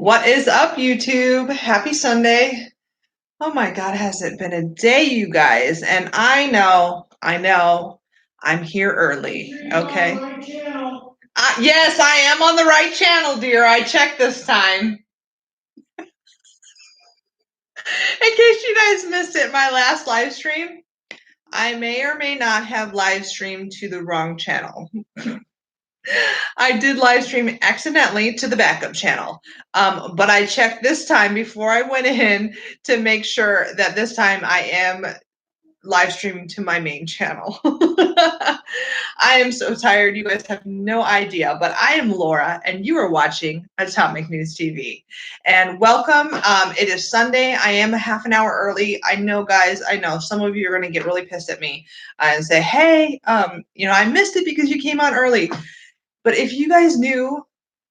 What is up, YouTube? Happy Sunday. Oh my God, has it been a day, you guys? And I know, I'm here early, okay? Yes, I am on the right channel, dear. I checked this time. In case you guys missed it, my last live stream, I may or may not have live streamed to the wrong channel. I did live stream accidentally to the backup channel. But I checked this time before I went in to make sure that this time I am live streaming to my main channel. I am so tired. You guys have no idea, but I am Laura and you are watching Atomic News TV. And welcome. It is Sunday. I am a half an hour early. I know, guys, I know some of you are going to get really pissed at me and say, hey, I missed it because you came on early. But if you guys knew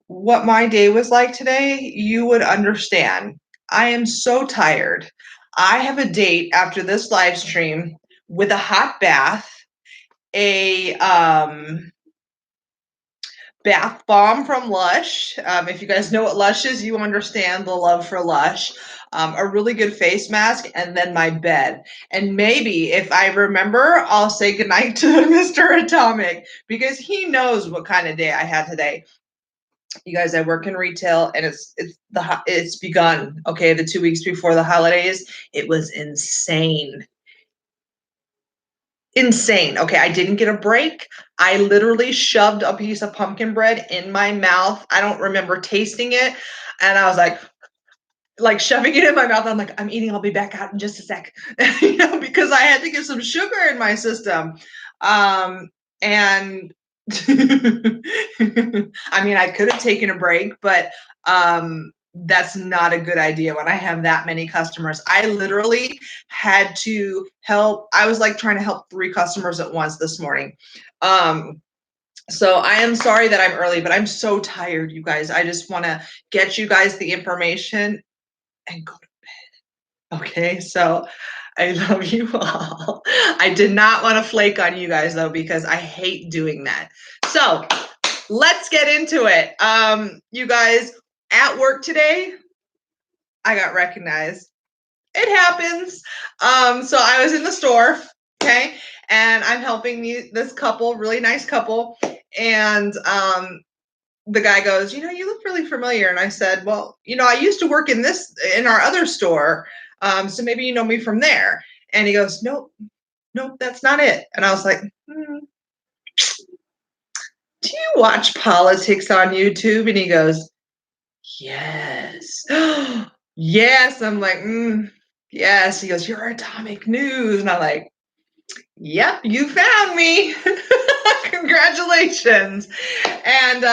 what my day was like today, you would understand. I am so tired. I have a date after this live stream with a hot bath, a bath bomb from Lush. If you guys know what Lush is, you understand the love for Lush. A really good face mask, and then my bed. And maybe if I remember, I'll say goodnight to Mr. Atomic because he knows what kind of day I had today. You guys, I work in retail, and it's begun. Okay, the 2 weeks before the holidays, it was insane. Insane. Okay, I didn't get a break. I literally shoved a piece of pumpkin bread in my mouth. I don't remember tasting it, and I was like shoving it in my mouth. I'm like, I'm eating. I'll be back out in just a sec, because I had to get some sugar in my system. And I mean, I could have taken a break, but that's not a good idea when I have that many customers. I literally had to help. I was like trying to help 3 customers at once this morning. So I am sorry that I'm early, but I'm so tired, you guys. I just want to get you guys the information and go to bed. Okay, so I love you all. I did not want to flake on you guys though, because I hate doing that. So let's get into it. You guys, at work today, I got recognized. It happens. So I was in the store, okay, and I'm helping this couple, really nice couple, and the guy goes, you look really familiar. And I said, well, I used to work in our other store. So maybe you know me from there. And he goes, nope, that's not it. And I was like, do you watch politics on YouTube? And he goes, yes. Yes. I'm like, yes. He goes, you're Atomic News. And I'm like, yep, you found me. Congratulations. And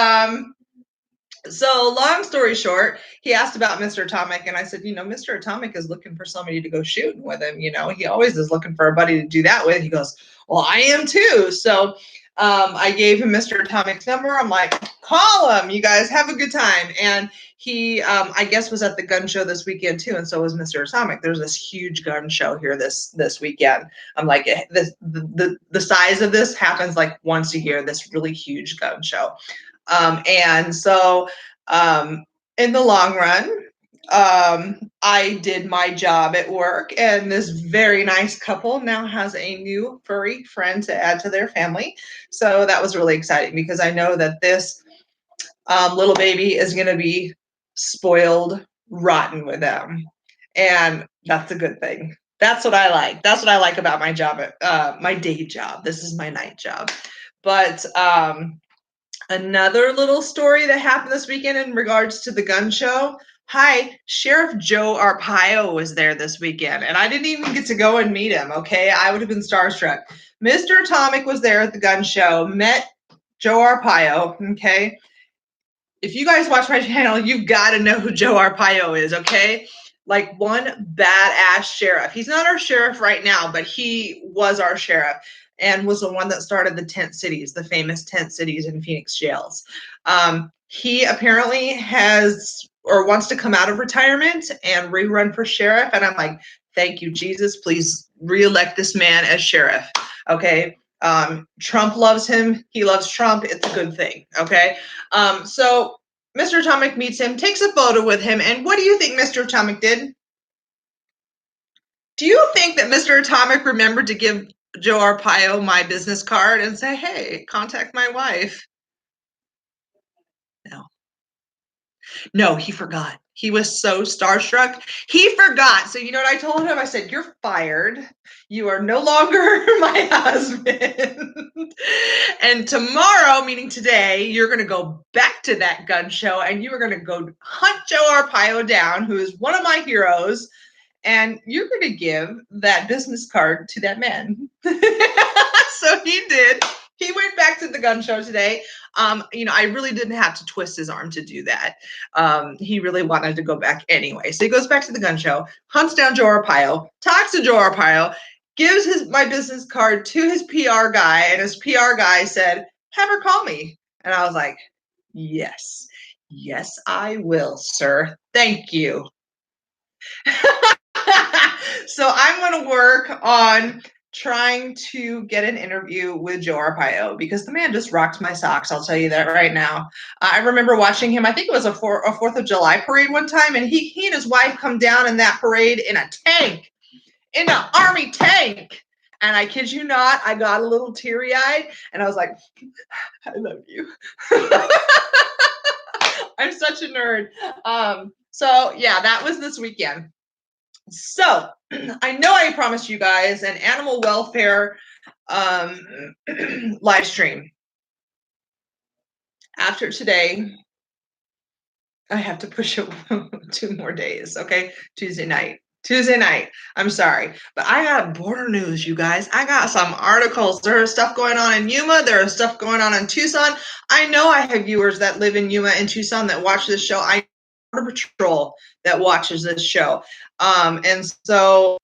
so long story short, he asked about Mr. Atomic, and I said, Mr. Atomic is looking for somebody to go shooting with him. He always is looking for a buddy to do that with. He goes, well, I am too. So I gave him Mr. Atomic's number. I'm like, call him. You guys have a good time. And he, I guess, was at the gun show this weekend too, and so was Mr. Atomic. There's this huge gun show here this weekend. I'm like, the size of this happens like once a year. This really huge gun show. And so in the long run, I did my job at work, and this very nice couple now has a new furry friend to add to their family. So that was really exciting because I know that this little baby is going to be spoiled rotten with them. And that's a good thing. That's what I like. That's what I like about my job, my day job. This is my night job. But another little story that happened this weekend in regards to the gun show. Hi, Sheriff Joe Arpaio was there this weekend, and I didn't even get to go and meet him, okay? I would have been starstruck. Mr. Atomic was there at the gun show, met Joe Arpaio, okay? If you guys watch my channel, you've got to know who Joe Arpaio is, okay? Like one badass sheriff. He's not our sheriff right now, but he was our sheriff and was the one that started the tent cities, the famous tent cities in Phoenix jails. He apparently has or wants to come out of retirement and rerun for sheriff. And I'm like, thank you, Jesus. Please reelect this man as sheriff. Okay. Trump loves him. He loves Trump. It's a good thing. Okay. So Mr. Atomic meets him, takes a photo with him, and what do you think Mr. Atomic did? Do you think that Mr. Atomic remembered to give Joe Arpaio my business card and say, hey, contact my wife? No. No, he forgot. He was so starstruck. He forgot. So you know what I told him? I said, you're fired. You are no longer my husband. And tomorrow, meaning today, you're going to go back to that gun show and you are going to go hunt Joe Arpaio down, who is one of my heroes. And you're going to give that business card to that man. So he did. He went back to the gun show today. I really didn't have to twist his arm to do that. He really wanted to go back anyway. So he goes back to the gun show, hunts down Joe Arpaio, talks to Joe Arpaio, gives my business card to his PR guy, and his PR guy said, have her call me. And I was like, yes, I will, sir. Thank you. So I'm going to work on trying to get an interview with Joe Arpaio because the man just rocked my socks. I'll tell you that right now. I remember watching him. I think it was a 4th of July parade one time, and he and his wife come down in that parade in a tank, in an army tank. And I kid you not, I got a little teary-eyed, and I was like, I love you. I'm such a nerd. So yeah, that was this weekend. So I know I promised you guys an animal welfare live stream. After today, I have to push it 2 more days, okay? Tuesday night. I'm sorry. But I got border news, you guys. I got some articles. There is stuff going on in Yuma. There is stuff going on in Tucson. I know I have viewers that live in Yuma and Tucson that watch this show. I Border Patrol that watches this show. And so,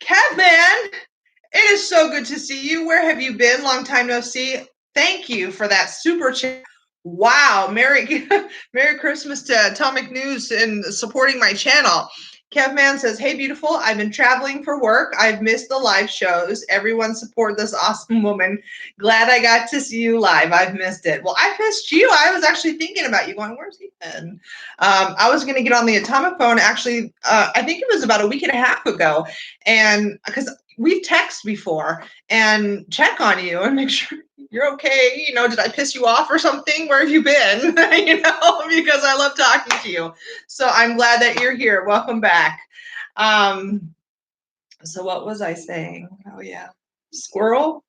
Catman, it is so good to see you. Where have you been? Long time no see. Thank you for that super chat. Wow, Merry Christmas to Atomic News and supporting my channel. Kevman says, hey, beautiful. I've been traveling for work. I've missed the live shows. Everyone support this awesome woman. Glad I got to see you live. I've missed it. Well, I missed you. I was actually thinking about you going, where's he been? I was going to get on the Atomic phone. Actually, I think it was about a week and a half ago. And because we've texted before and check on you and make sure you're okay. Did I piss you off or something? Where have you been? Because I love talking to you. So I'm glad that you're here. Welcome back. So what was I saying? Oh yeah. Squirrel?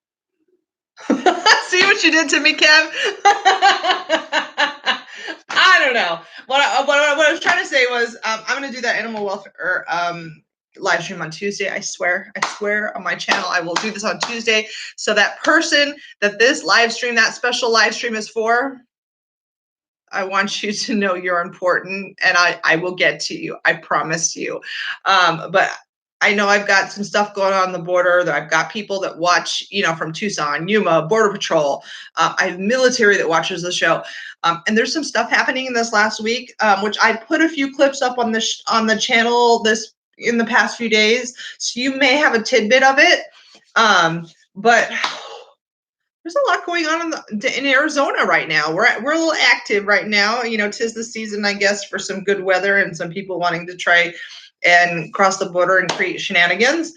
See what you did to me, Kev? I don't know. What I was trying to say was I'm going to do that animal welfare live stream on Tuesday. I swear on my channel, I will do this on Tuesday. So that person that this live stream, that special live stream is for, I want you to know you're important and I will get to you. I promise you. But I know I've got some stuff going on the border that I've got people that watch, from Tucson, Yuma, Border Patrol. I have military that watches the show. And there's some stuff happening in this last week, which I put a few clips up on the channel in the past few days. So you may have a tidbit of it. But there's a lot going on in Arizona right now. We're a little active right now. 'Tis the season, I guess, for some good weather and some people wanting to try and cross the border and create shenanigans.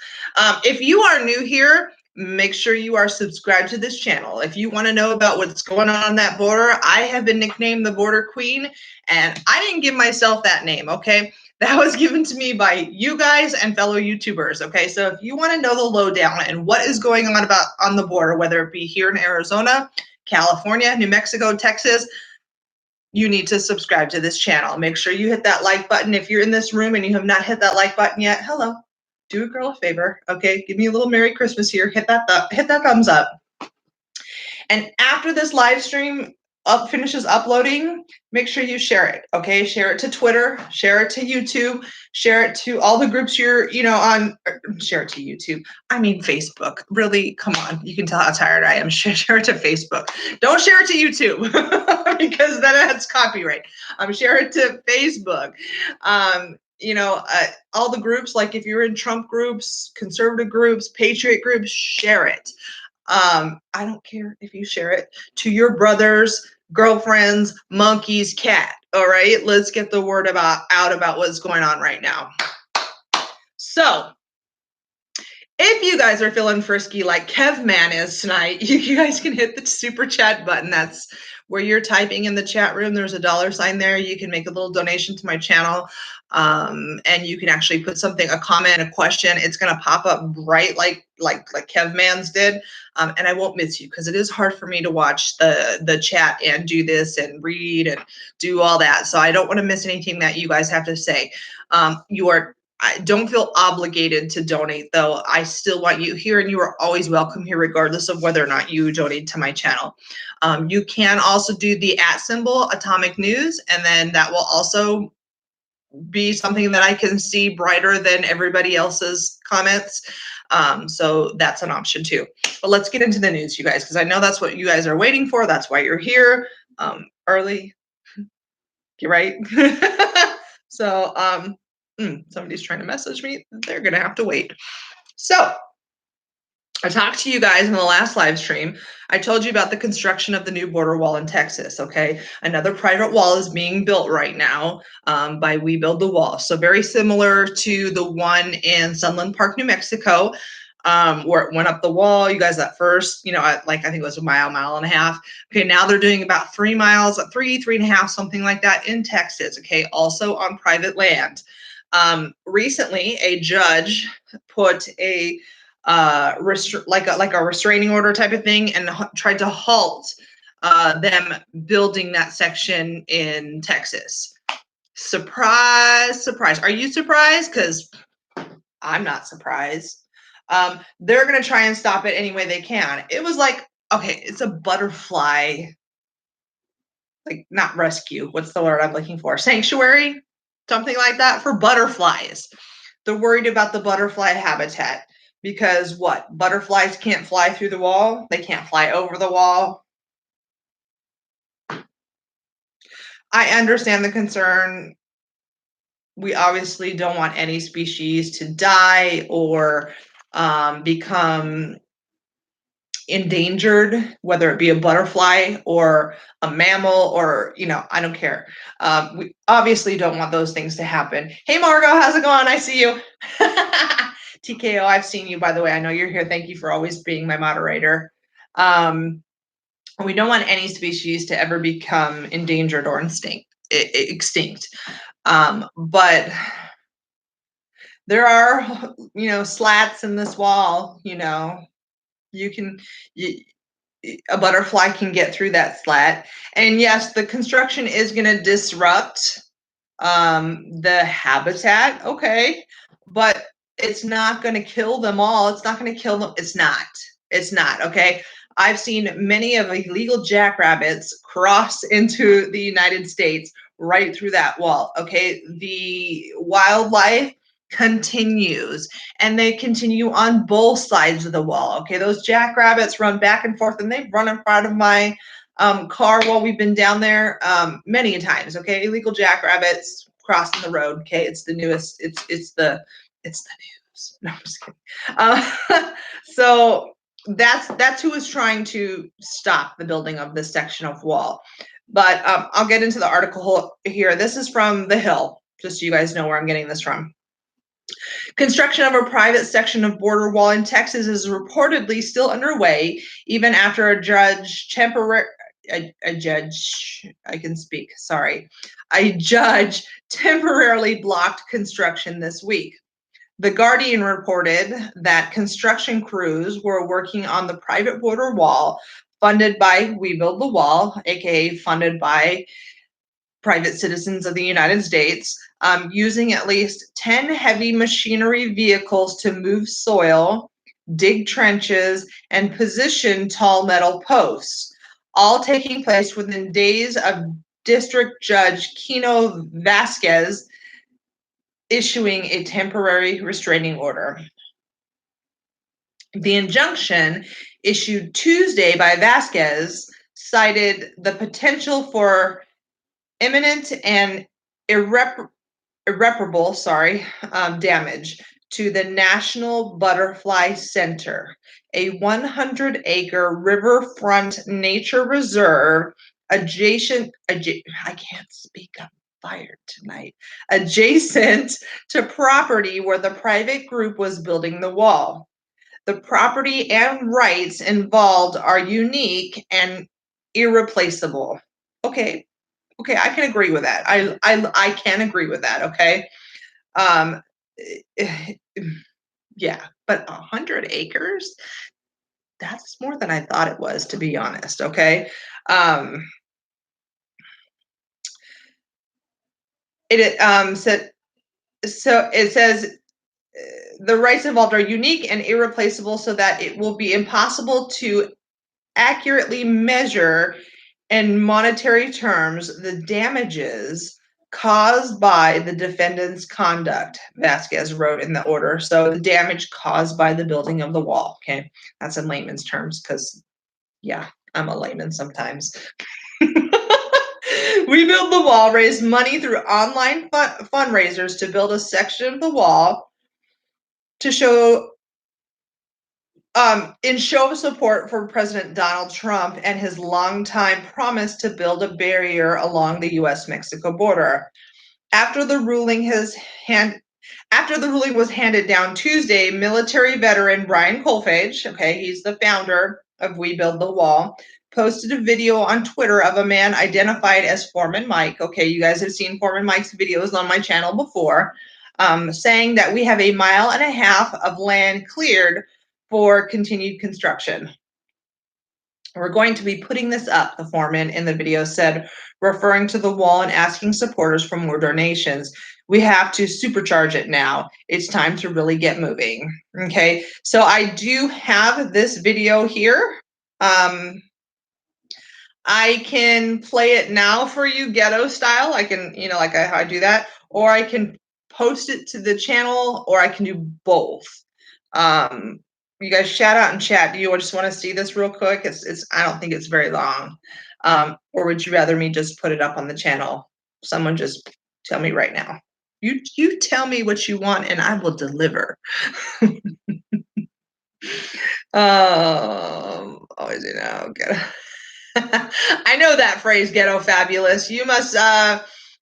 If you are new here, make sure you are subscribed to this channel. If you want to know about what's going on that border, I have been nicknamed the Border Queen, and I didn't give myself that name, okay? That was given to me by you guys and fellow YouTubers, okay? So if you want to know the lowdown and what is going on the border, whether it be here in Arizona, California, New Mexico, Texas, you need to subscribe to this channel. Make sure you hit that like button. If you're in this room and you have not hit that like button yet, hello, do a girl a favor, okay? Give me a little Merry Christmas here. Hit that thumbs up. And after this live stream finishes uploading, make sure you share it, okay? Share it to Twitter, share it to YouTube, share it to all the groups you're, on. Share it to YouTube. I mean Facebook. Really, come on. You can tell how tired I am. Share it to Facebook. Don't share it to YouTube because then that's copyright. Share it to Facebook. All the groups, like if you're in Trump groups, conservative groups, patriot groups, share it. I don't care if you share it to your brothers, girlfriends, monkeys, cat. All right, let's get the word out about what's going on right now. So if you guys are feeling frisky like Kevman is tonight, you guys can hit the super chat button. That's where you're typing in the chat room. There's a $sign there. You can make a little donation to my channel, and you can actually put something, a comment, a question. It's going to pop up bright like Kevman's did, and I won't miss you because it is hard for me to watch the chat and do this and read and do all that. So I don't want to miss anything that you guys have to say. I don't feel obligated to donate, though. I still want you here, and you are always welcome here, regardless of whether or not you donate to my channel. You can also do the @ Atomic News, and then that will also be something that I can see brighter than everybody else's comments. So that's an option too. But let's get into the news, you guys, because I know that's what you guys are waiting for. That's why you're here early. You're right. So, somebody's trying to message me. They're going to have to wait. So I talked to you guys in the last live stream. I told you about the construction of the new border wall in Texas, okay? Another private wall is being built right now by We Build the Wall. So very similar to the one in Sunland Park, New Mexico, where it went up the wall. You guys, at first, I think it was a mile and a half. Okay, now they're doing about 3 miles, 3.5, something like that in Texas, okay? Also on private land. Recently, a judge put a like a restraining order type of thing and tried to halt them building that section in Texas. Surprise, surprise. Are you surprised? Because I'm not surprised. They're going to try and stop it any way they can. It was like, okay, it's a butterfly, like not rescue. What's the word I'm looking for? Sanctuary, something like that for butterflies. They're worried about the butterfly habitat because what? Butterflies can't fly through the wall. They can't fly over the wall. I understand the concern. We obviously don't want any species to die or become endangered, whether it be a butterfly or a mammal or, I don't care. We obviously don't want those things to happen. Hey, Margot, how's it going? I see you. TKO, I've seen you, by the way. I know you're here. Thank you for always being my moderator. We don't want any species to ever become endangered or extinct. But there are, slats in this wall, a butterfly can get through that slat. And yes, the construction is going to disrupt the habitat. Okay. But it's not going to kill them all. It's not going to kill them. It's not. Okay. I've seen many of illegal jackrabbits cross into the United States right through that wall. Okay. The wildlife continues, and they continue on both sides of the wall. Okay, those jackrabbits run back and forth, and they've run in front of my car while we've been down there many times. Okay, illegal jackrabbits crossing the road. Okay, it's the newest. It's the news. No, I'm just kidding. So that's who is trying to stop the building of this section of wall. But I'll get into the article here. This is from The Hill, just so you guys know where I'm getting this from. Construction of a private section of border wall in Texas is reportedly still underway, even after a judge temporarily blocked construction this week. The Guardian reported that construction crews were working on the private border wall funded by We Build the Wall, aka funded by private citizens of the United States, using at least 10 heavy machinery vehicles to move soil, dig trenches, and position tall metal posts, all taking place within days of District Judge Kino Vasquez issuing a temporary restraining order. The injunction issued Tuesday by Vasquez cited the potential for imminent and irreparable damage to the National Butterfly Center, a 100-acre riverfront nature reserve adjacent, I can't speak, I'm fired tonight, adjacent to property where the private group was building the wall. The property and rights involved are unique and irreplaceable. Okay, I can agree with that. I can agree with that. Okay, yeah, but 100 acres, that's more than I thought it was, to be honest. Okay. So it says the rights involved are unique and irreplaceable, so that it will be impossible to accurately measure in monetary terms the damages caused by the defendant's conduct, Vasquez wrote in the order. So the damage caused by the building of the wall. Okay, that's in layman's terms, because yeah, I'm a layman sometimes. We Build the Wall raised money through online fundraisers to build a section of the wall to show in show of support for President Donald Trump and his longtime promise to build a barrier along the U.S.-Mexico border. After the ruling was handed down Tuesday, military veteran Brian Kolfage, okay, he's the founder of We Build the Wall, posted a video on Twitter of a man identified as Foreman Mike. Okay, you guys have seen Foreman Mike's videos on my channel before, saying that we have 1.5 miles of land cleared for continued construction. We're going to be putting this up, the foreman in the video said, referring to the wall and asking supporters for more donations. We have to supercharge it now. It's time to really get moving. Okay, so I do have this video here. I can play it now for you ghetto style. I can, like I do that, or I can post it to the channel, or I can do both. You guys shout out in chat. Do you just want to see this real quick? I don't think it's very long. Or would you rather me just put it up on the channel? Someone just tell me right now. You tell me what you want and I will deliver. Always, ghetto. I know that phrase, ghetto fabulous. You must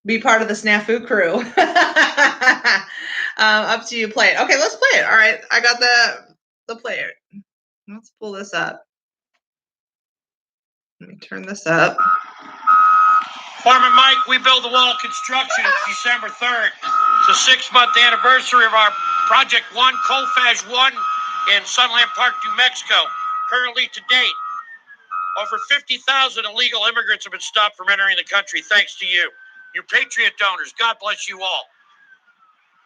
be part of the snafu crew. Up to you, play it. Okay, let's play it. All right, I got the player. Let's pull this up. Let me turn this up. Foreman Mike, We Build the Wall construction. It's December 3rd. It's the 6-month anniversary of our Project 1, Colfage 1 in Sunland Park, New Mexico. Currently to date, over 50,000 illegal immigrants have been stopped from entering the country thanks to you. Your Patriot donors, God bless you all.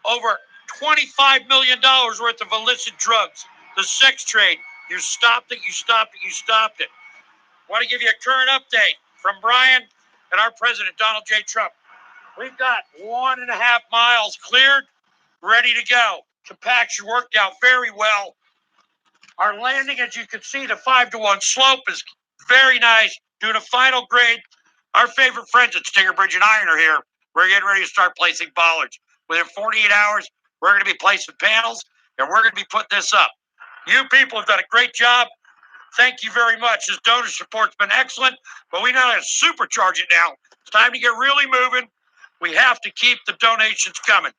Over $25 million worth of illicit drugs. The sex trade, you stopped it, you stopped it, you stopped it. I want to give you a current update from Brian and our president, Donald J. Trump. We've got 1.5 miles cleared, ready to go. Compaction worked out very well. Our landing, as you can see, the 5-to-1 slope is very nice. Doing a final grade. Our favorite friends at Stinger Bridge and Iron are here. We're getting ready to start placing bollards. Within 48 hours, we're going to be placing panels, and we're going to be putting this up. You people have done a great job. Thank you very much. This donor support's been excellent, but we know how to supercharge it now. It's time to get really moving. We have to keep the donations coming.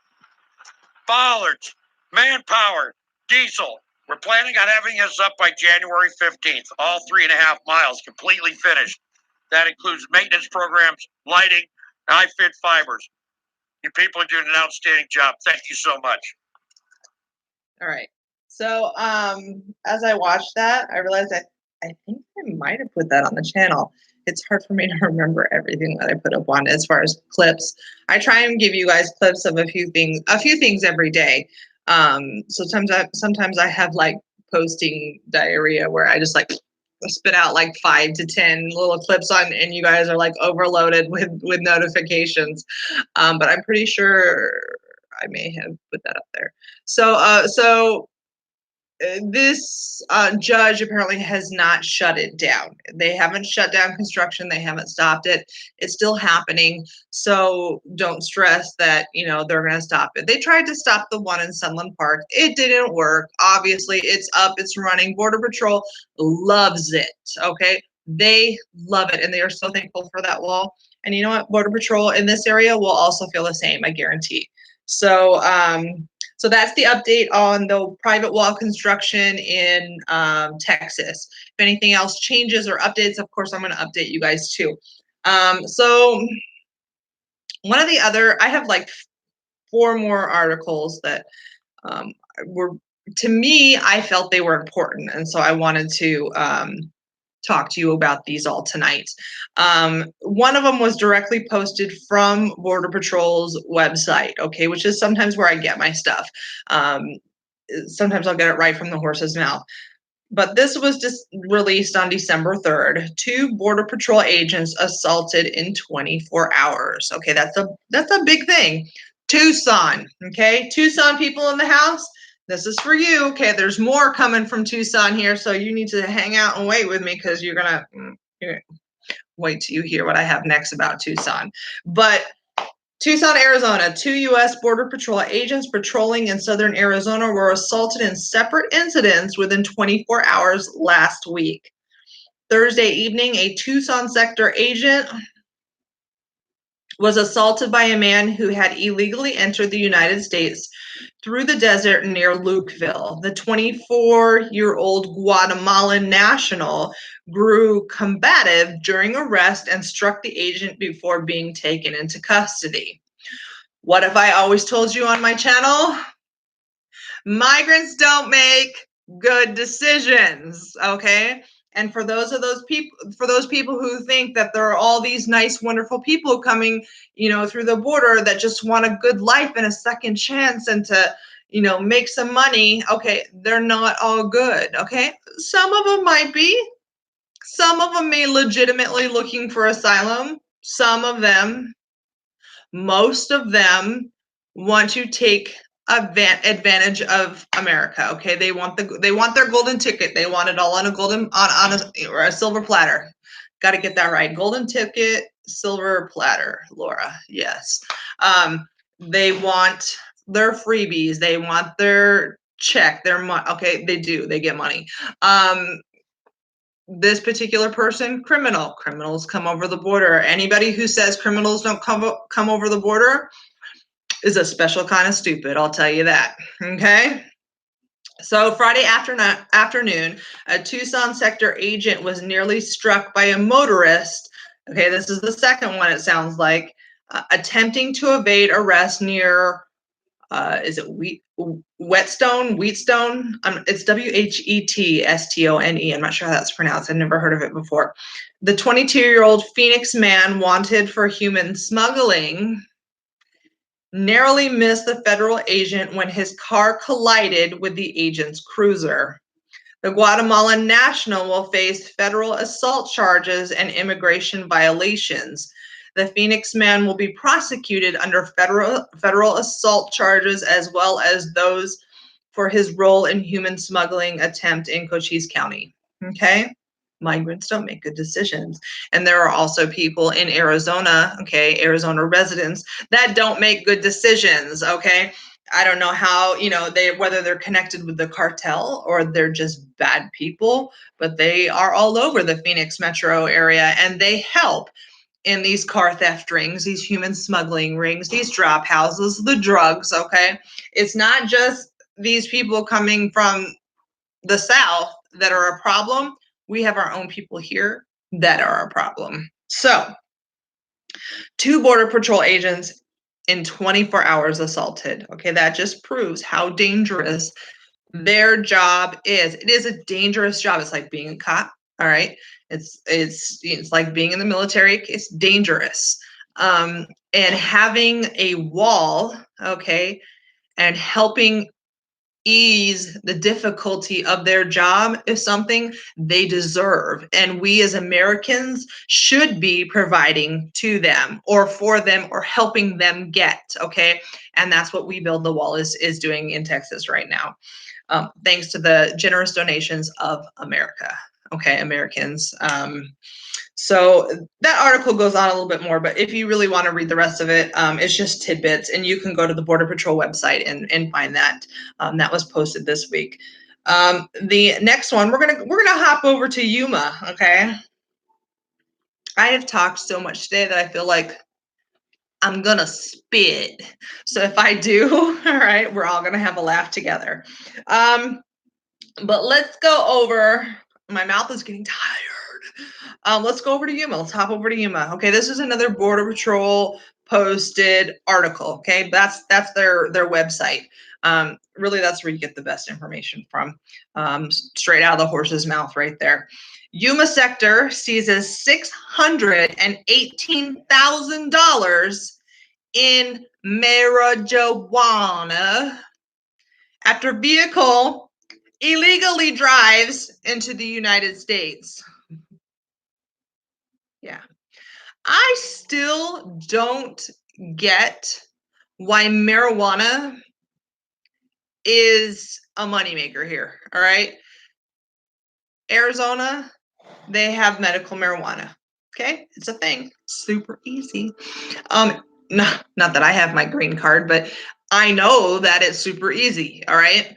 Bollards, manpower, diesel. We're planning on having this up by January 15th. All 3.5 miles completely finished. That includes maintenance programs, lighting, high-fit fibers. You people are doing an outstanding job. Thank you so much. All right. So as I watched that, I realized that I think I might have put that on the channel. It's hard for me to remember everything that I put up on as far as clips. I try and give you guys clips of a few things every day. Sometimes I have like posting diarrhea where I just like spit out like 5 to 10 little clips on, and you guys are like overloaded with notifications. But I'm pretty sure I may have put that up there. So this judge apparently has not shut it down. They haven't shut down construction. They haven't stopped it. It's still happening. So don't stress that, they're going to stop it. They tried to stop the one in Sunland Park. It didn't work. Obviously, it's up. It's running. Border Patrol loves it. Okay. They love it, and they are so thankful for that wall. And you know what? Border Patrol in this area will also feel the same, I guarantee. So, so that's the update on the private wall construction in Texas. If anything else changes or updates, of course, I'm going to update you guys too. So one of the other, I have like 4 more articles that were, to me, I felt they were important. And so I wanted to talk to you about these all tonight. One of them was directly posted from Border Patrol's website, okay, which is sometimes where I get my stuff. Sometimes I'll get it right from the horse's mouth. But this was just released on December 3rd. 2 Border Patrol agents assaulted in 24 hours. Okay, that's a big thing. Tucson, okay? Tucson people in the house, this is for you. Okay, there's more coming from Tucson here, so you need to hang out and wait with me because you're gonna wait till you hear what I have next about Tucson. But Tucson, Arizona, 2 U.S. Border Patrol agents patrolling in southern Arizona were assaulted in separate incidents within 24 hours last week. Thursday evening, a Tucson sector agent was assaulted by a man who had illegally entered the United States through the desert near Lukeville. The 24-year-old Guatemalan national grew combative during arrest and struck the agent before being taken into custody. What have I always told you on my channel? Migrants don't make good decisions, okay? And for those people who think that there are all these nice, wonderful people coming, through the border that just want a good life and a second chance and to, make some money, okay, they're not all good, okay? Some of them might be. Some of them may legitimately looking for asylum. Some of them, most of them want to take advantage of America. Okay, they want their golden ticket. They want it all on a silver platter. Got to get that right. Golden ticket, silver platter, Laura. Yes. They want their freebies. They want their check. Their money. Okay, they do. They get money. This particular person, criminals come over the border. Anybody who says criminals don't come over the border is a special kind of stupid, I'll tell you that. Okay. So Friday afternoon, a Tucson sector agent was nearly struck by a motorist. Okay, this is the second one, it sounds like, attempting to evade arrest near is it Whetstone? It's Whetstone. I'm not sure how that's pronounced. I've never heard of it before. The 22-year-old Phoenix man wanted for human smuggling narrowly missed the federal agent when his car collided with the agent's cruiser. The Guatemalan national will face federal assault charges and immigration violations. The Phoenix man will be prosecuted under federal assault charges as well as those for his role in human smuggling attempt in Cochise County. Okay? Migrants don't make good decisions. And there are also people in Arizona, okay, Arizona residents that don't make good decisions, okay? I don't know how, whether they're connected with the cartel or they're just bad people, but they are all over the Phoenix metro area and they help in these car theft rings, these human smuggling rings, these drop houses, the drugs, okay? It's not just these people coming from the South that are a problem. We have our own people here that are a problem. So, 2 Border Patrol agents in 24 hours assaulted. Okay, that just proves how dangerous their job is. It is a dangerous job. It's like being a cop. All right, it's like being in the military. It's dangerous. And having a wall, okay, and helping ease the difficulty of their job is something they deserve, and we as Americans should be providing to them or for them or helping them get, okay? And that's what We Build the Wall is doing in Texas right now, thanks to the generous donations of America, okay, Americans. So that article goes on a little bit more, but if you really want to read the rest of it, it's just tidbits, and you can go to the Border Patrol website and find that. That was posted this week. The next one, we're gonna hop over to Yuma, okay? I have talked so much today that I feel like I'm gonna spit. So if I do, all right, we're all gonna have a laugh together. But let's go over. My mouth is getting tired. Let's go over to Yuma. Let's hop over to Yuma. Okay, this is another Border Patrol posted article. Okay, that's their website. Really, that's where you get the best information from. Straight out of the horse's mouth, right there. Yuma sector seizes $618,000 in marijuana after vehicle illegally drives into the United States. Yeah. I still don't get why marijuana is a moneymaker here. All right. Arizona, they have medical marijuana. Okay. It's a thing. Super easy. Not that I have my green card, but I know that it's super easy. All right.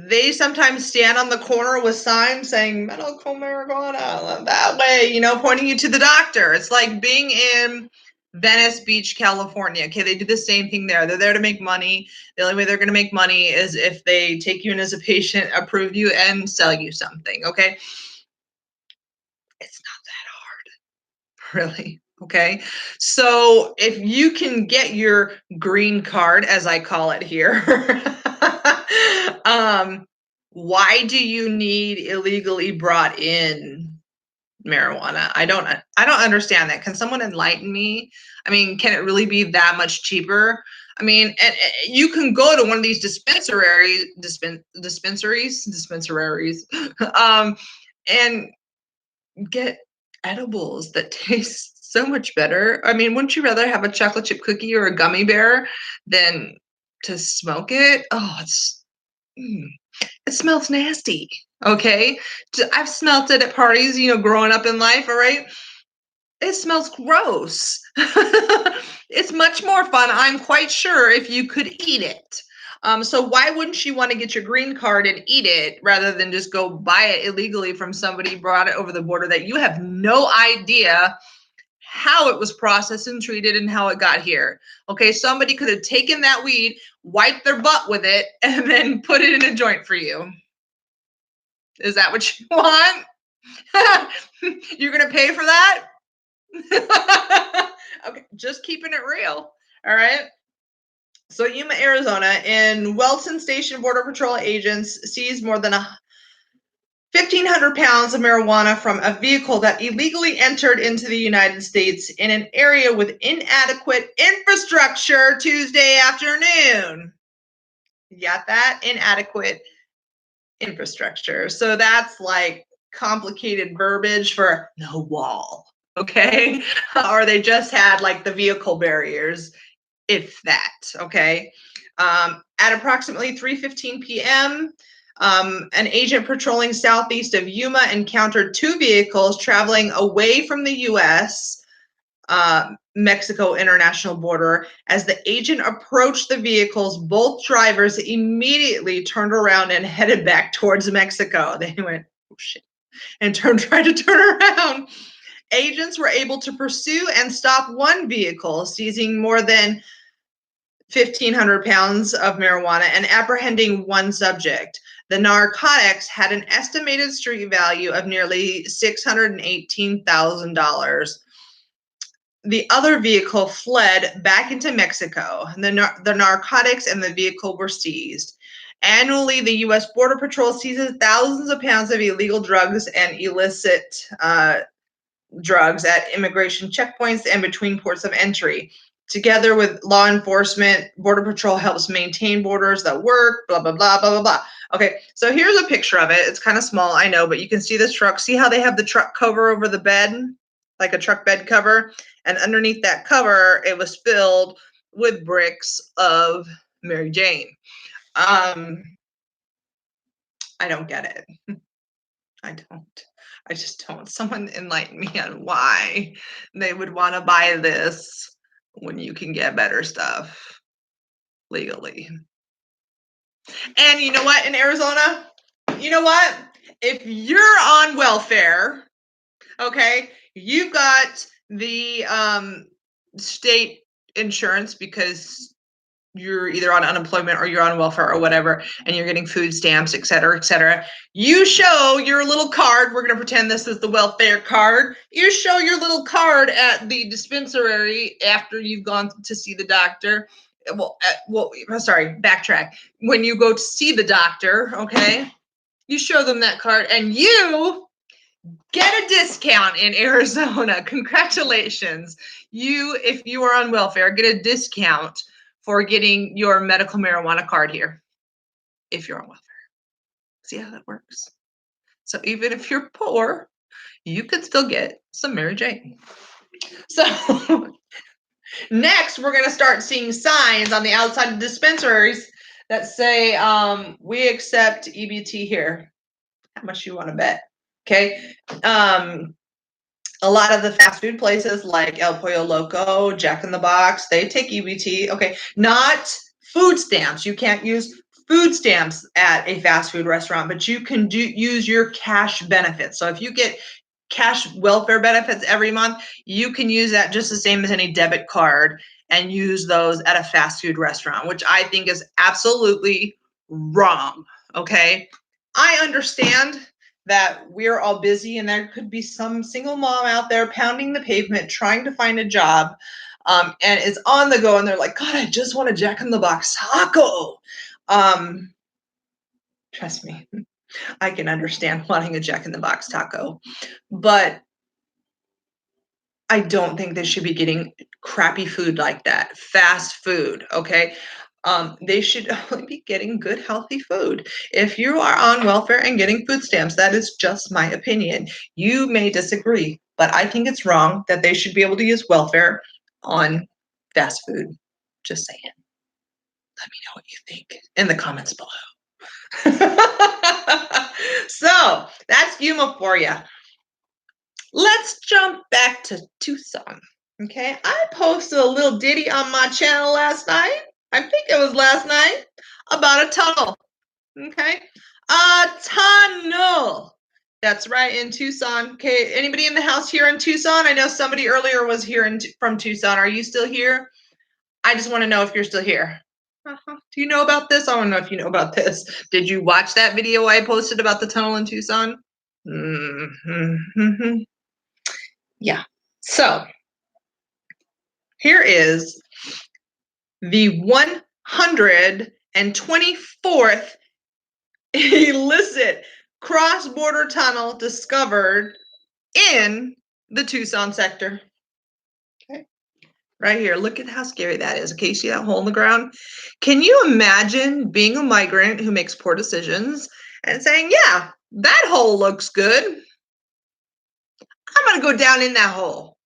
They sometimes stand on the corner with signs saying medical marijuana that way, pointing you to the doctor. It's like being in Venice Beach, California. Okay, they do the same thing there. They're there to make money. The only way they're going to make money is if they take you in as a patient, approve you, and sell you something. Okay, it's not that hard, really. Okay, so if you can get your green card, as I call it here, why do you need illegally brought in marijuana? I don't understand that. Can someone enlighten me? I mean, can it really be that much cheaper? I mean, and you can go to one of these dispensaries, and get edibles that taste so much better. I mean, wouldn't you rather have a chocolate chip cookie or a gummy bear than to smoke it? Oh, it smells nasty. Okay. I've smelt it at parties, growing up in life. All right. It smells gross. It's much more fun, I'm quite sure, if you could eat it. So why wouldn't you want to get your green card and eat it rather than just go buy it illegally from somebody brought it over the border that you have no idea how it was processed and treated and how it got here? Okay, somebody could have taken that weed, wiped their butt with it, and then put it in a joint for you. Is that what you want? You're going to pay for that? Okay, just keeping it real. All right. So Yuma, Arizona, in Welton Station, Border Patrol agents seized more than 1,500 pounds of marijuana from a vehicle that illegally entered into the United States in an area with inadequate infrastructure Tuesday afternoon. You got that? Inadequate infrastructure. So that's like complicated verbiage for no wall. Okay. Or they just had like the vehicle barriers, if that. Okay. At approximately 3:15 p.m., an agent patrolling southeast of Yuma encountered two vehicles traveling away from the U.S. Mexico international border. As the agent approached the vehicles, both drivers immediately turned around and headed back towards Mexico. They went, oh shit, and tried to turn around. Agents were able to pursue and stop one vehicle, seizing more than 1,500 pounds of marijuana and apprehending one subject. The narcotics had an estimated street value of nearly $618,000. The other vehicle fled back into Mexico. The narcotics and the vehicle were seized. Annually, the U.S. Border Patrol seizes thousands of pounds of illegal drugs and illicit drugs at immigration checkpoints and between ports of entry. Together with law enforcement, Border Patrol helps maintain borders that work, blah, blah, blah, blah, blah, blah. Okay, so here's a picture of it. It's kind of small, I know, but you can see this truck. See how they have the truck cover over the bed, like a truck bed cover? And underneath that cover, it was filled with bricks of Mary Jane. I don't get it. I don't. I just don't. Someone enlighten me on why they would want to buy this when you can get better stuff legally. And you know what, in Arizona, you know what? If you're on welfare, okay, You got the state insurance because you're either on unemployment or you're on welfare or whatever, and you're getting food stamps, et cetera, et cetera. You show your little card. We're going to pretend this is the welfare card. You show your little card at the dispensary after you've gone to see the doctor. Well, sorry, backtrack. When you go to see the doctor, okay, you show them that card and you get a discount in Arizona. Congratulations. If you are on welfare, get a discount for getting your medical marijuana card here if you're on welfare. See how that works? So even if you're poor, you could still get some Mary Jane. So next, we're going to start seeing signs on the outside of dispensaries that say, we accept EBT here. How much you want to bet? Okay. A lot of the fast food places like El Pollo Loco, Jack in the Box, they take EBT. Okay, not food stamps. You can't use food stamps at a fast food restaurant, but you can use your cash benefits. So if you get cash welfare benefits every month, you can use that just the same as any debit card and use those at a fast food restaurant, which I think is absolutely wrong. Okay, I understand that we're all busy and there could be some single mom out there pounding the pavement trying to find a job, and is on the go and they're like, God, I just want a Jack in the Box taco. Trust me, I can understand wanting a Jack in the Box taco, but I don't think they should be getting crappy food like that, fast food, okay? They should only be getting good, healthy food. If you are on welfare and getting food stamps, that is just my opinion. You may disagree, but I think it's wrong that they should be able to use welfare on fast food. Just saying. Let me know what you think in the comments below. So that's Yuma for you. Let's jump back to Tucson. Okay, I posted a little ditty on my channel last night. I think it was last night about a tunnel. Okay, a tunnel. That's right, in Tucson. Okay, anybody in the house here in Tucson? I know somebody earlier was here from Tucson. Are you still here? I just want to know if you're still here. Do you know about this? I want to know if you know about this. Did you watch that video I posted about the tunnel in Tucson? Mm-hmm. Yeah. So here is the 124th illicit cross-border tunnel discovered in the Tucson sector. Okay. Right here. Look at how scary that is. Okay, you see that hole in the ground? Can you imagine being a migrant who makes poor decisions and saying, yeah, that hole looks good. I'm going to go down in that hole.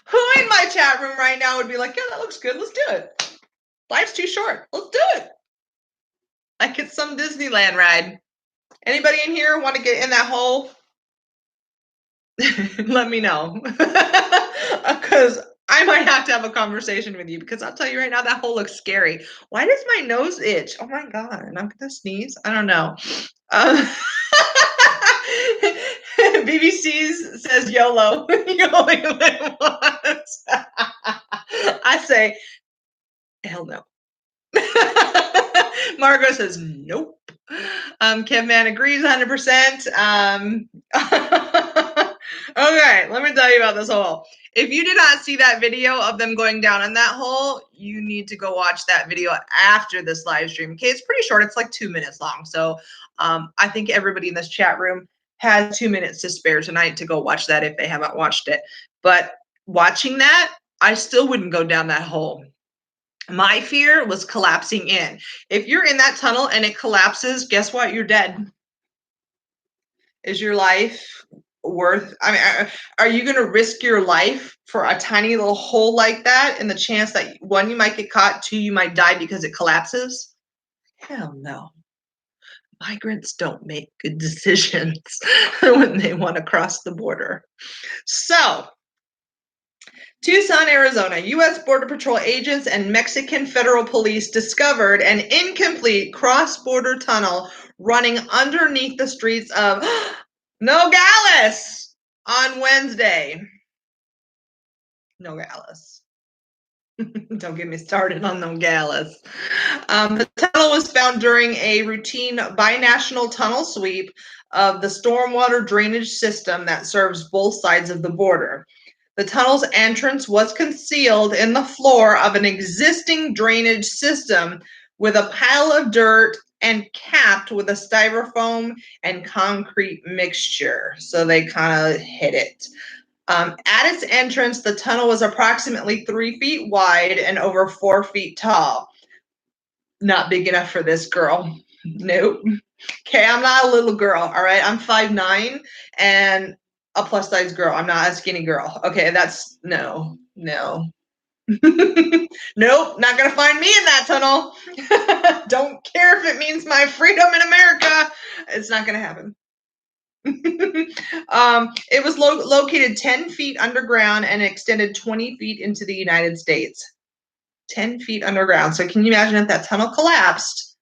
Who in my chat room right now would be like, yeah, that looks good. Let's do it. Life's too short. Let's do it. Like it's some Disneyland ride. Anybody in here want to get in that hole? Let me know. Because I might have to have a conversation with you, because I'll tell you right now, that hole looks scary. Why does my nose itch? Oh my God, and I'm going to sneeze? I don't know. BBC says YOLO. You only live once. I say, hell no. Margot says nope. Kevman agrees 100%. Okay, let me tell you about this hole. If you did not see that video of them going down in that hole, you need to go watch that video after this live stream. Okay, it's pretty short. It's like 2 minutes long. So I think everybody in this chat room has 2 minutes to spare tonight to go watch that if they haven't watched it. But watching that, I still wouldn't go down that hole. My fear was collapsing in. If you're in that tunnel and it collapses, guess what? You're dead. Is your life worth? I mean, are you going to risk your life for a tiny little hole like that, and the chance that one, you might get caught, two, you might die because it collapses? Hell no. Migrants don't make good decisions when they want to cross the border. So, Tucson, Arizona, U.S. Border Patrol agents and Mexican federal police discovered an incomplete cross-border tunnel running underneath the streets of Nogales on Wednesday. Nogales. Don't get me started on Nogales. The tunnel was found during a routine binational tunnel sweep of the stormwater drainage system that serves both sides of the border. The tunnel's entrance was concealed in the floor of an existing drainage system with a pile of dirt and capped with a styrofoam and concrete mixture. So they kind of hid it. At its entrance, the tunnel was approximately 3 feet wide and over 4 feet tall. Not big enough for this girl. Nope. Okay, I'm not a little girl, all right? I'm 5'9" and a plus size girl. I'm not a skinny girl. Okay, that's no. Nope, not gonna find me in that tunnel. Don't care if it means my freedom in America. It's not gonna happen. It was located 10 feet underground and extended 20 feet into the United States. 10 feet underground. So can you imagine if that tunnel collapsed?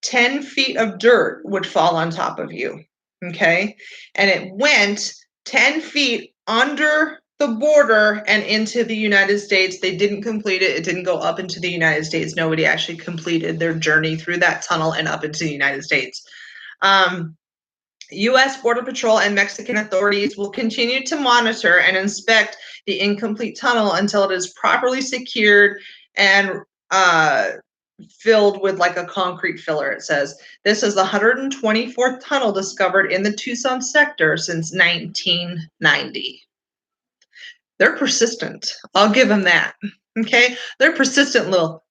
10 feet of dirt would fall on top of you. Okay. And it went 10 feet under the border and into the United States. They didn't complete it. It didn't go up into the United States. Nobody actually completed their journey through that tunnel and up into the United States. U.S. Border Patrol and Mexican authorities will continue to monitor and inspect the incomplete tunnel until it is properly secured and filled with like a concrete filler, it says. This is the 124th tunnel discovered in the Tucson sector since 1990. They're persistent. I'll give them that. Okay? They're persistent little.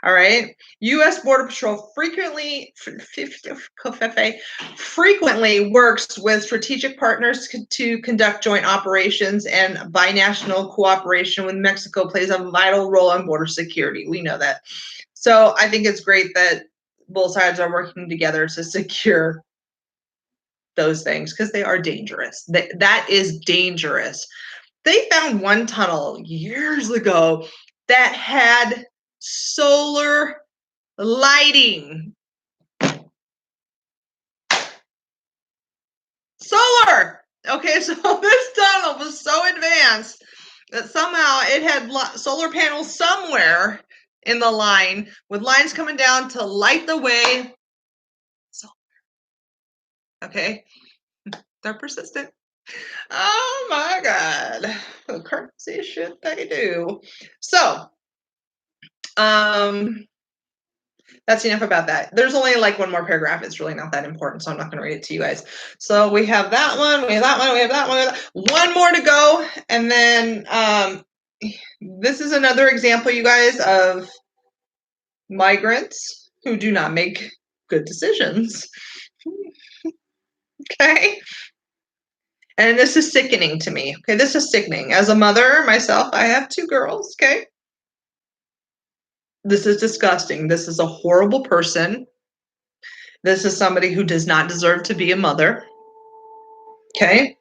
All right. U.S. Border Patrol frequently works with strategic partners to conduct joint operations, and binational cooperation with Mexico plays a vital role in border security. We know that. So I think it's great that both sides are working together to secure those things because they are dangerous. That is dangerous. They found one tunnel years ago that had solar lighting. Solar! Okay, so this tunnel was so advanced that somehow it had solar panels somewhere in the line with lines coming down to light the way. Okay, they're persistent. Oh my God, the crazy shit they do. So, that's enough about that. There's only like one more paragraph. It's really not that important, so I'm not going to read it to you guys. So we have that one, we have that one, we have that one. One more to go, and then this is another example, you guys, of migrants who do not make good decisions. Okay. And this is sickening to me. Okay, this is sickening. As a mother myself, I have 2 girls. Okay. This is disgusting. This is a horrible person. This is somebody who does not deserve to be a mother. Okay.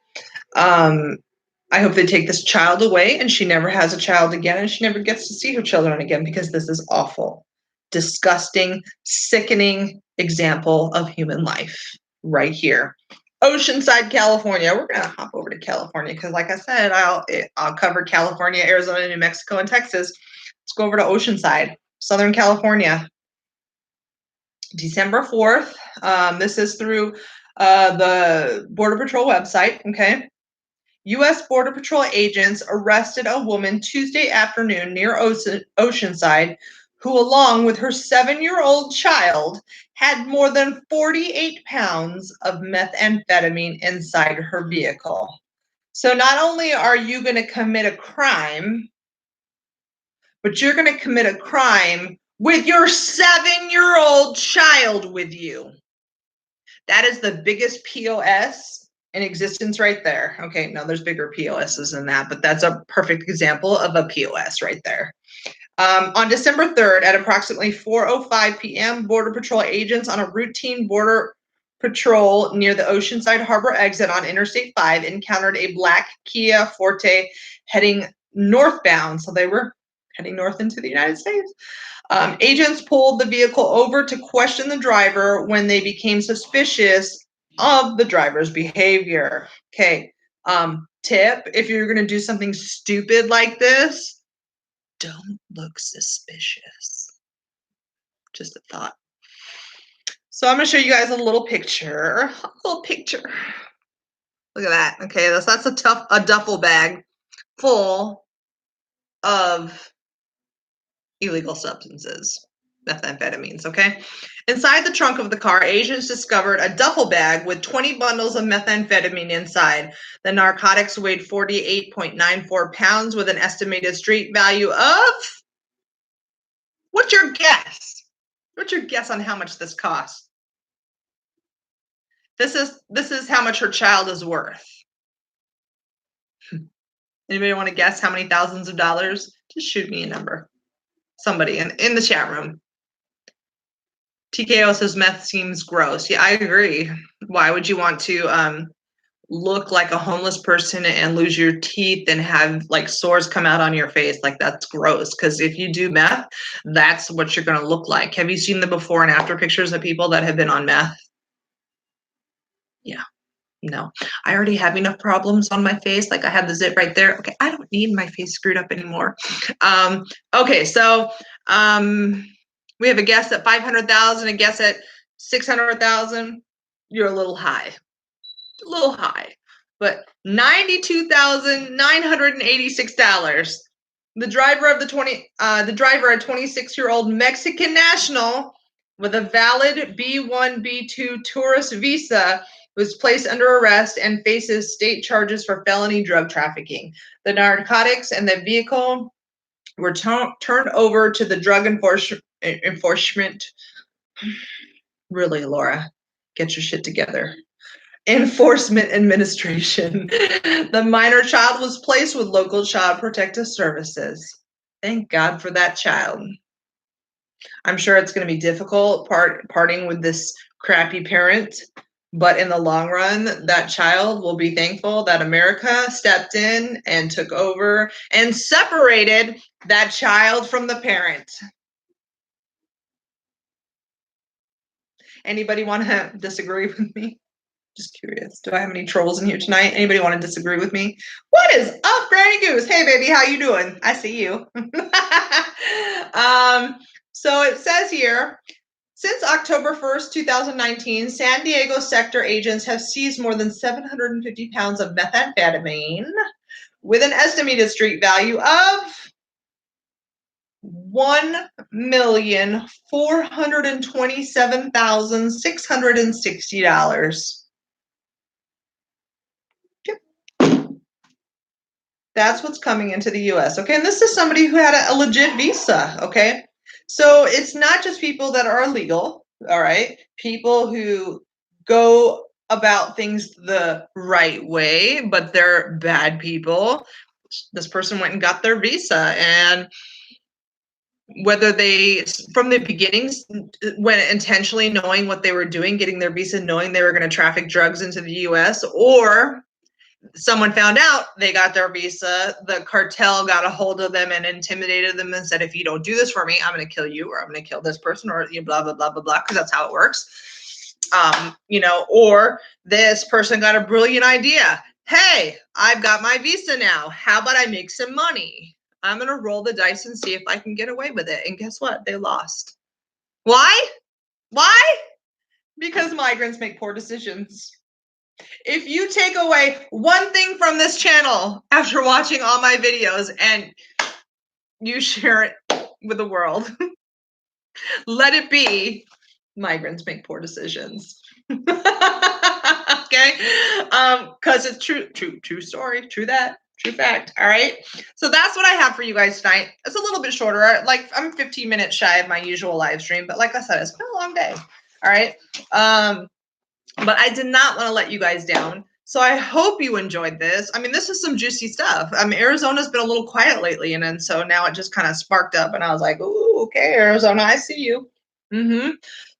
I hope they take this child away and she never has a child again and she never gets to see her children again, because this is awful, disgusting, sickening example of human life right here. Oceanside, California. We're going to hop over to California because, like I said, I'll cover California, Arizona, New Mexico, and Texas. Let's go over to Oceanside, Southern California. December 4th. This is through the Border Patrol website. Okay. U.S. Border Patrol agents arrested a woman Tuesday afternoon near Oceanside who, along with her 7-year-old child, had more than 48 pounds of methamphetamine inside her vehicle. So not only are you going to commit a crime, but you're going to commit a crime with your 7-year-old child with you. That is the biggest POS in existence right there. Okay, no, there's bigger POSs than that, but that's a perfect example of a POS right there. On December 3rd at approximately 4:05 p.m., Border Patrol agents on a routine border patrol near the Oceanside Harbor exit on Interstate 5 encountered a black Kia Forte heading northbound. So they were heading north into the United States. Agents pulled the vehicle over to question the driver when they became suspicious of the driver's behavior. Okay. Tip, if you're going to do something stupid like this, don't look suspicious. Just a thought. So I'm going to show you guys a little picture. A little picture. Look at that. Okay, that's a duffel bag full of illegal substances, methamphetamines, okay? Inside the trunk of the car, agents discovered a duffel bag with 20 bundles of methamphetamine inside. The narcotics weighed 48.94 pounds with an estimated street value of, what's your guess? What's your guess on how much this costs? This is how much her child is worth. Anybody want to guess how many thousands of dollars? Just shoot me a number. Somebody in the chat room. TKO says meth seems gross. Yeah, I agree. Why would you want to look like a homeless person and lose your teeth and have like sores come out on your face? Like, that's gross. Because if you do meth, that's what you're going to look like. Have you seen the before and after pictures of people that have been on meth? Yeah. No, I already have enough problems on my face. Like, I had the zit right there. Okay, I don't need my face screwed up anymore. Okay, so we have a guess at 500,000, a guess at 600,000. You're a little high, but $92,986. The driver, a 26-year-old Mexican national with a valid B1, B2 tourist visa, was placed under arrest and faces state charges for felony drug trafficking. The narcotics and the vehicle were turned over to the Drug Enforcement. Really, Laura, get your shit together. Enforcement Administration. The minor child was placed with local child protective services. Thank God for that child. I'm sure it's going to be difficult parting with this crappy parent, but in the long run, that child will be thankful that America stepped in and took over and separated that child from the parent. Anybody want to disagree with me? Just curious. Do I have any trolls in here tonight? Anybody want to disagree with me? What is up, Granny Goose? Hey, baby, how you doing? I see you. So it says here, since October 1st, 2019, San Diego sector agents have seized more than 750 pounds of methamphetamine with an estimated street value of $1,427,660. That's what's coming into the US. Okay, and this is somebody who had a legit visa. Okay, so it's not just people that are illegal. All right, people who go about things the right way, but they're bad people. This person went and got their visa, and whether they from the beginnings went intentionally knowing what they were doing, getting their visa, knowing they were going to traffic drugs into the US, or someone found out they got their visa, the cartel got a hold of them and intimidated them and said, if you don't do this for me, I'm going to kill you, or I'm going to kill this person, or blah, blah, blah, blah, blah, because that's how it works. Or this person got a brilliant idea. Hey, I've got my visa now. How about I make some money? I'm going to roll the dice and see if I can get away with it. And guess what? They lost. Why? Because migrants make poor decisions. If you take away one thing from this channel after watching all my videos and you share it with the world, let it be migrants make poor decisions. Okay? Because it's true story, true fact. All right. So that's what I have for you guys tonight. It's a little bit shorter. Like, I'm 15 minutes shy of my usual live stream, but like I said, it's been a long day. All right. But I did not want to let you guys down. So I hope you enjoyed this. I mean, this is some juicy stuff. Arizona's been a little quiet lately, and then so now it just kind of sparked up, and I was like, ooh, okay, Arizona, I see you.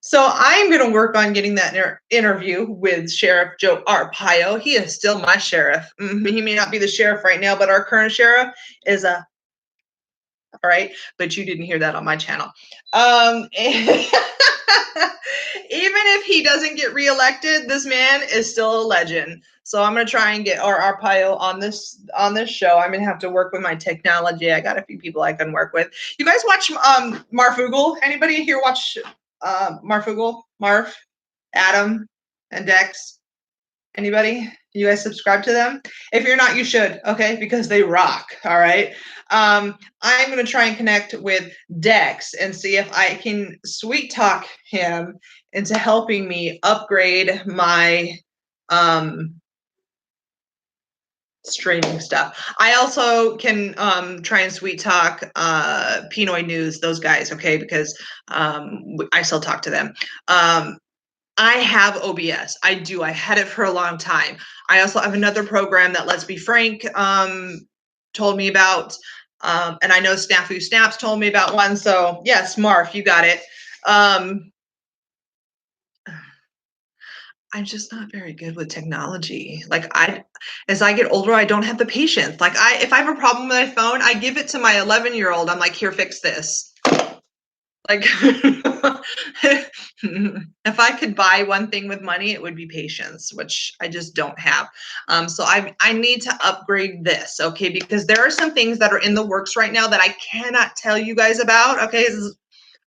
So I'm going to work on getting that interview with Sheriff Joe Arpaio. He is still my sheriff. He may not be the sheriff right now, but our current sheriff is a All right, but you didn't hear that on my channel. Even if he doesn't get reelected, this man is still a legend. So I'm gonna try and get our Arpaio on this show. I'm gonna have to work with my technology. I got a few people I can work with. You guys watch Marfugal? Anybody here watch Marfugal? Marv, Adam, and Dex? Anybody? You guys subscribe to them? If you're not, you should, okay? Because they rock, all right? I'm going to try and connect with Dex and see if I can sweet talk him into helping me upgrade my streaming stuff. I also can try and sweet talk Pinoy News, those guys, okay? Because I still talk to them. I have OBS. I do. I had it for a long time. I also have another program that Let's Be Frank told me about. And I know Snafu Snaps told me about one. So yes, Marf, you got it. I'm just not very good with technology. Like as I get older, I don't have the patience. Like if I have a problem with my phone, I give it to my 11-year-old. I'm like, here, fix this. Like, if I could buy one thing with money, it would be patience, which I just don't have. So I need to upgrade this, okay? Because there are some things that are in the works right now that I cannot tell you guys about, okay?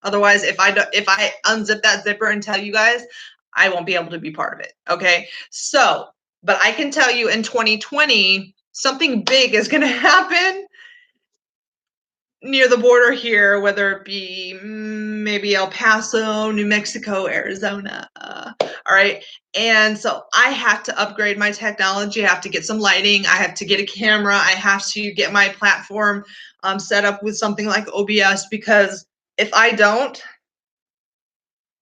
Otherwise, if I unzip that zipper and tell you guys, I won't be able to be part of it, okay? So, but I can tell you in 2020, something big is going to happen near the border here, whether it be maybe El Paso, New Mexico, Arizona. All right. And so I have to upgrade my technology. I have to get some lighting. I have to get a camera. I have to get my platform set up with something like OBS, because if I don't,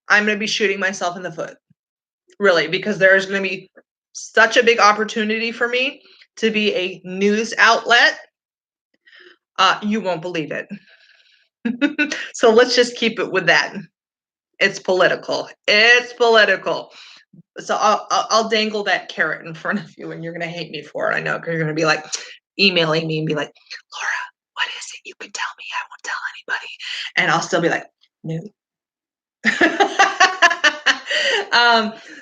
I'm going to be shooting myself in the foot, really, because there's going to be such a big opportunity for me to be a news outlet. You won't believe it. So let's just keep it with that. It's political. It's political. So I'll dangle that carrot in front of you, and you're gonna hate me for it. I know, because you're gonna be like emailing me and be like, Laura, what is it? You can tell me. I won't tell anybody. And I'll still be like, no.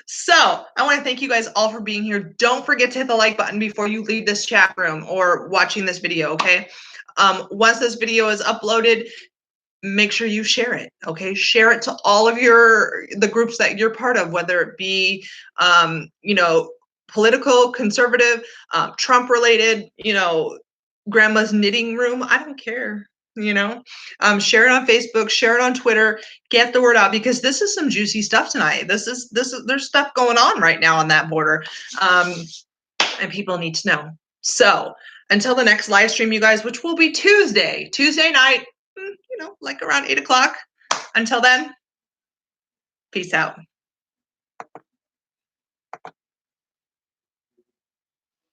So I want to thank you guys all for being here. Don't forget to hit the like button before you leave this chat room or watching this video, okay? Once this video is uploaded, make sure you share it, okay? Share it to all of the groups that you're part of, whether it be, political, conservative, Trump related, grandma's knitting room. I don't care, share it on Facebook, share it on Twitter, get the word out, because this is some juicy stuff tonight. There's stuff going on right now on that border. And people need to know. So until the next live stream, you guys, which will be Tuesday night, like around 8 o'clock. Until then, peace out.